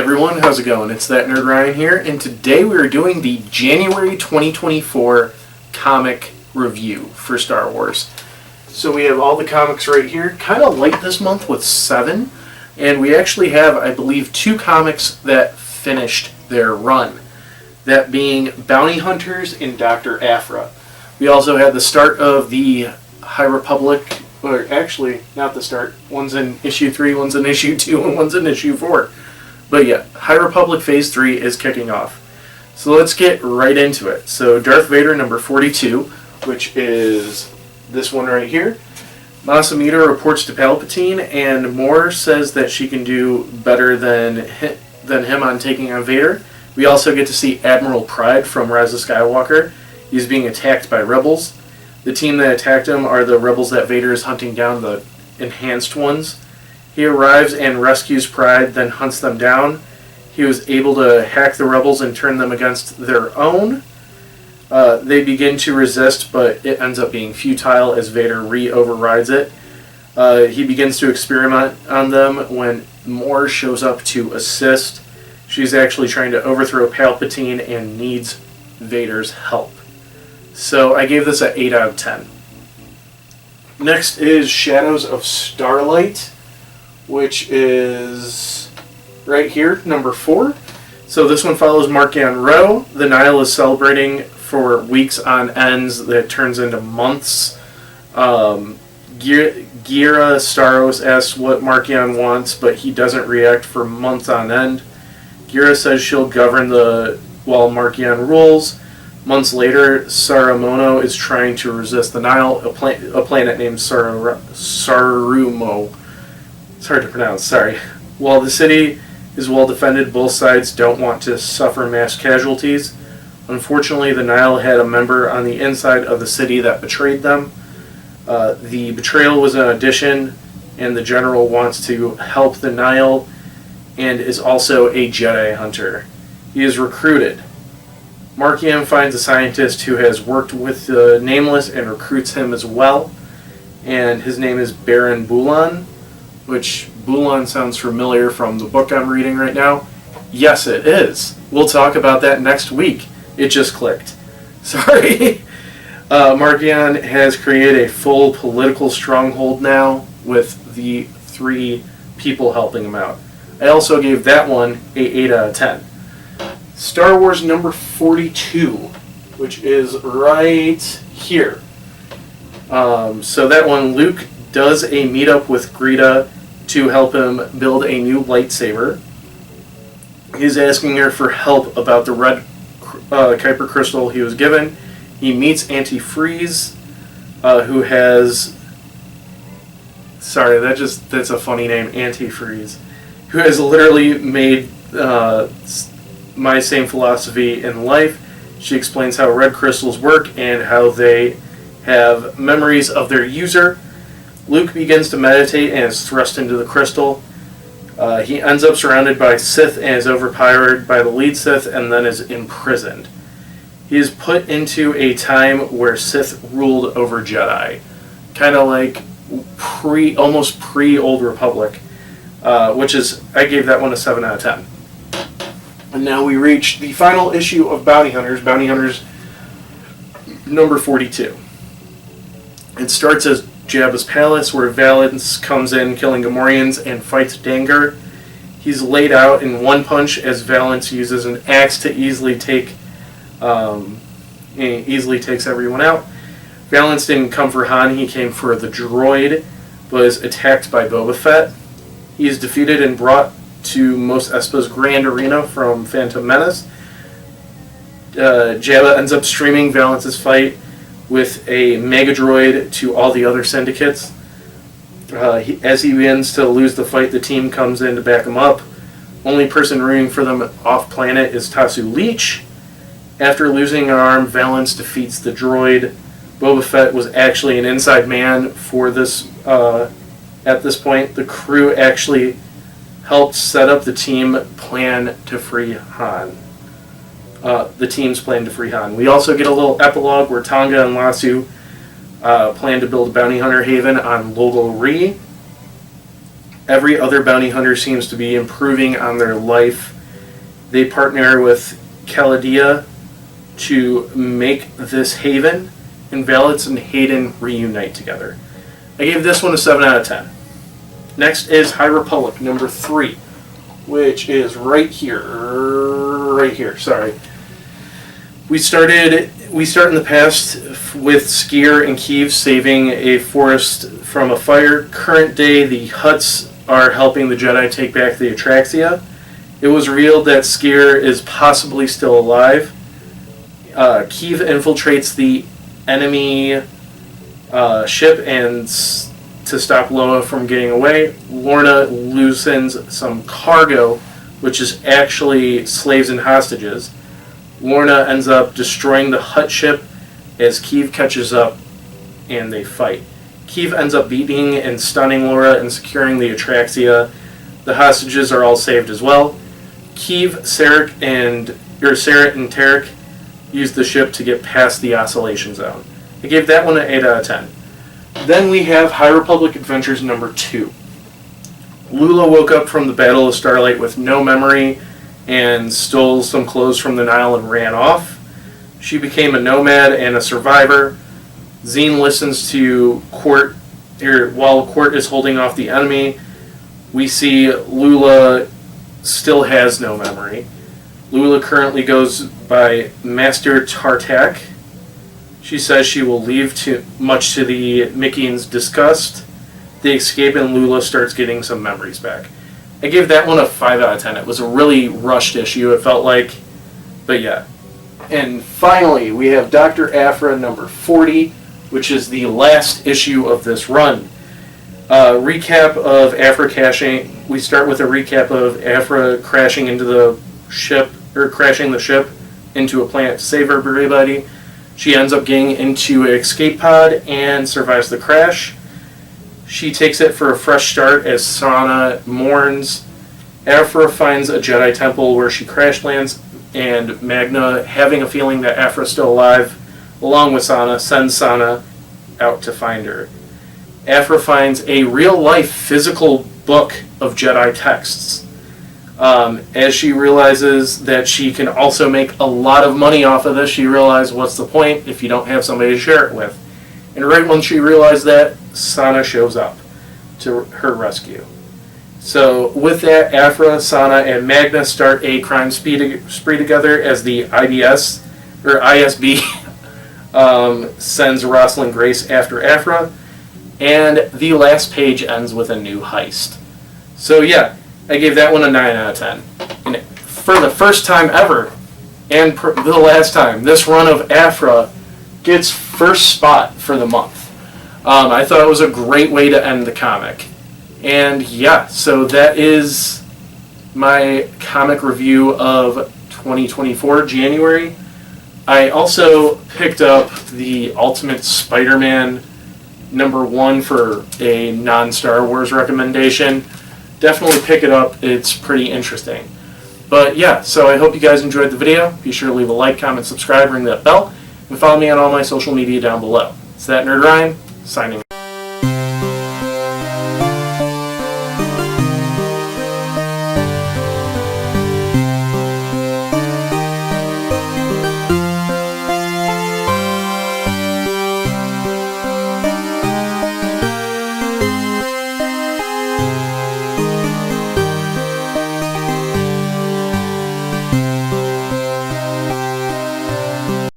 everyone, how's it going? It's That Nerd Ryan here, and today we are doing the January 2024 comic review for Star Wars. So we have all the comics right here, kind of light this month with 7, and we actually have, I believe, 2 comics that finished their run. That being Bounty Hunters and Dr. Aphra. We also had the start of the High Republic, or actually, not the start. One's in issue 3, one's in issue 2, and one's in issue 4. But yeah, High Republic Phase 3 is kicking off. So let's get right into it. So Darth Vader number 42, which is this one right here. Mas Amedda reports to Palpatine, and Moore says that she can do better than him on taking on Vader. We also get to see Admiral Pride from Rise of Skywalker. He's being attacked by rebels. The team that attacked him are the rebels that Vader is hunting down, the enhanced ones. He arrives and rescues Pride, then hunts them down. He was able to hack the rebels and turn them against their own. They begin to resist, but it ends up being futile as Vader overrides it. He begins to experiment on them when Moore shows up to assist. She's actually trying to overthrow Palpatine and needs Vader's help. So I gave this an 8 out of 10. Next is Shadows of Starlight, which is right here, number 4. So this one follows Marchion Ro. The Nihil is celebrating for weeks on ends that turns into months. Gira Staros asks what Marchion wants, but he doesn't react for months on end. Gira says she'll govern while Marchion rules. Months later, Saramono is trying to resist the Nihil, a planet named Sarumo. It's hard to pronounce, sorry. While the city is well defended, both sides don't want to suffer mass casualties. Unfortunately, the Nihil had a member on the inside of the city that betrayed them. The betrayal was an addition, and the general wants to help the Nihil and is also a Jedi hunter. He is recruited. Marchion finds a scientist who has worked with the Nameless and recruits him as well, and his name is Baron Bulan, which Bulan sounds familiar from the book I'm reading right now. Yes, it is. We'll talk about that next week. It just clicked. Sorry. Marchion has created a full political stronghold now with the 3 people helping him out. I also gave that one an 8 out of 10. Star Wars number 42, which is right here. So that one, Luke does a meetup with Greeda to help him build a new lightsaber. He's asking her for help about the red Kuiper crystal he was given. He meets Antifreeze, who has... Sorry, that's a funny name, Antifreeze. Who has literally made my same philosophy in life. She explains how red crystals work and how they have memories of their user. Luke begins to meditate and is thrust into the crystal. He ends up surrounded by Sith and is overpowered by the lead Sith and then is imprisoned. He is put into a time where Sith ruled over Jedi. Kind of like almost pre-Old Republic, which is, I gave that one a 7 out of 10. And now we reach the final issue of Bounty Hunters, Bounty Hunters number 42. It starts as Jabba's palace, where Valance comes in, killing Gamorreans, and fights Dengar. He's laid out in one punch as Valance uses an axe to easily takes everyone out. Valance didn't come for Han, he came for the droid, but is attacked by Boba Fett. He is defeated and brought to Mos Espa's Grand Arena from Phantom Menace. Jabba ends up streaming Valance's fight with a Mega Droid to all the other syndicates. As he begins to lose the fight, the team comes in to back him up. Only person rooting for them off-planet is Tasu Leech. After losing an arm, Valance defeats the droid. Boba Fett was actually an inside man for this. At this point, the crew actually helped set up the team plan to free Han. The team's plan to free Han. We also get a little epilogue where Tonga and Lasu plan to build a bounty hunter haven on Logo Ri. Every other bounty hunter seems to be improving on their life They partner with Caladia to make this haven, and Valets and Hayden reunite together. I gave this one a 7 out of 10. Next is High Republic, number 3, which is right here, sorry. We start in the past with Skier and Keeve saving a forest from a fire. Current day, the Hutts are helping the Jedi take back the Atraxia. It was revealed that Skier is possibly still alive. Keeve infiltrates the enemy ship and to stop Loa from getting away. Lorna loosens some cargo, which is actually slaves and hostages. Lorna ends up destroying the Hutt ship as Keeve catches up and they fight. Keeve ends up beating and stunning Laura and securing the Atraxia. The hostages are all saved as well. Keeve, Sarek, and Tarek use the ship to get past the oscillation zone. I gave that one an 8 out of 10. Then we have High Republic Adventures number 2. Lula woke up from the Battle of Starlight with no memory and stole some clothes from the Nile and ran off. She became a nomad and a survivor. Zine listens to Quart while Quart is holding off the enemy. We see Lula still has no memory. Lula currently goes by Master Tartak. She says she will leave, much to the Mickey's disgust. They escape and Lula starts getting some memories back. I gave that one a 5 out of 10. It was a really rushed issue, it felt like. But yeah. And finally, we have Dr. Aphra number 40, which is the last issue of this run. Recap of Aphra crashing. We start with a recap of Aphra crashing into the ship, or crashing the ship into a planet to save everybody. She ends up getting into an escape pod and survives the crash. She takes it for a fresh start as Sana mourns. Aphra finds a Jedi temple where she crash lands, and Magna, having a feeling that Aphra's still alive, along with Sana, sends Sana out to find her. Aphra finds a real-life physical book of Jedi texts. As she realizes that she can also make a lot of money off of this, she realizes what's the point if you don't have somebody to share it with. And right when she realized that, Sana shows up to her rescue. So with that, Aphra, Sana, and Magna start a crime spree together as the IBS, or ISB, sends Rosalind Grace after Aphra. And the last page ends with a new heist. So yeah, I gave that one a 9 out of 10. And for the first time ever, and the last time, this run of Aphra gets first spot for the month. I thought it was a great way to end the comic. And yeah, so that is my comic review of 2024, January. I also picked up the Ultimate Spider-Man #1 for a non-Star Wars recommendation. Definitely pick it up, it's pretty interesting. But yeah, so I hope you guys enjoyed the video. Be sure to leave a like, comment, subscribe, ring that bell, and follow me on all my social media down below. It's that Nerd Ryan, signing